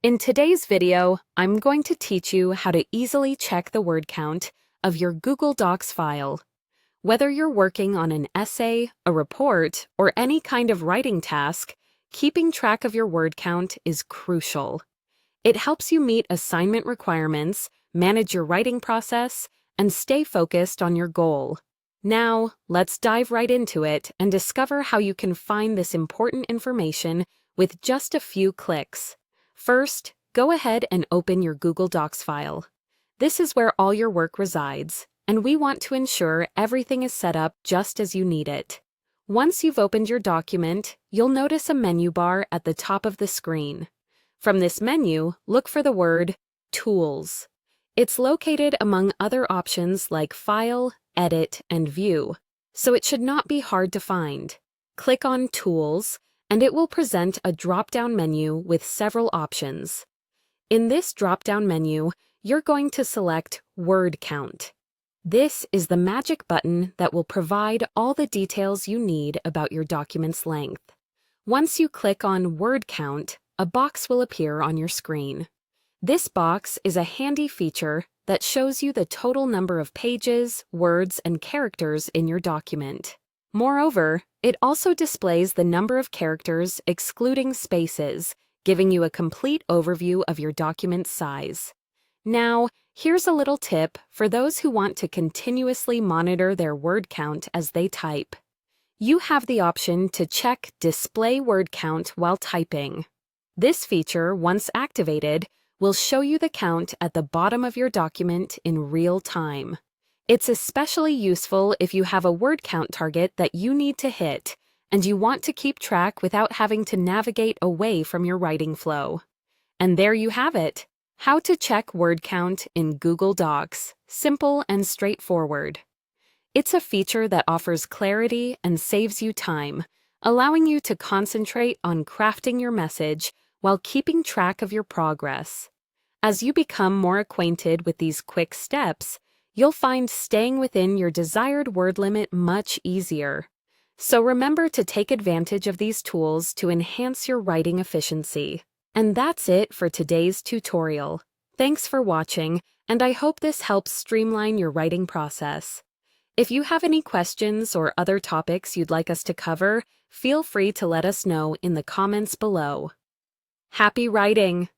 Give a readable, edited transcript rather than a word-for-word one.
In today's video, I'm going to teach you how to easily check the word count of your Google Docs file. Whether you're working on an essay, a report, or any kind of writing task, keeping track of your word count is crucial. It helps you meet assignment requirements, manage your writing process, and stay focused on your goal. Now, let's dive right into it and discover how you can find this important information with just a few clicks. First, go ahead and open your Google Docs file. This is where all your work resides, and we want to ensure everything is set up just as you need it. Once you've opened your document, you'll notice a menu bar at the top of the screen. From this menu, look for the word Tools. It's located among other options like File, Edit, and View, so it should not be hard to find. Click on Tools, and it will present a drop-down menu with several options. In this drop-down menu, you're going to select Word Count. This is the magic button that will provide all the details you need about your document's length. Once you click on Word Count, a box will appear on your screen. This box is a handy feature that shows you the total number of pages, words, and characters in your document. Moreover, it also displays the number of characters excluding spaces, giving you a complete overview of your document's size. Now, here's a little tip for those who want to continuously monitor their word count as they type. You have the option to check Display Word Count while typing. This feature, once activated, will show you the count at the bottom of your document in real time. It's especially useful if you have a word count target that you need to hit, and you want to keep track without having to navigate away from your writing flow. And there you have it. How to check word count in Google Docs. Simple and straightforward. It's a feature that offers clarity and saves you time, allowing you to concentrate on crafting your message while keeping track of your progress. As you become more acquainted with these quick steps, you'll find staying within your desired word limit much easier. So remember to take advantage of these tools to enhance your writing efficiency. And that's it for today's tutorial. Thanks for watching, and I hope this helps streamline your writing process. If you have any questions or other topics you'd like us to cover, feel free to let us know in the comments below. Happy writing!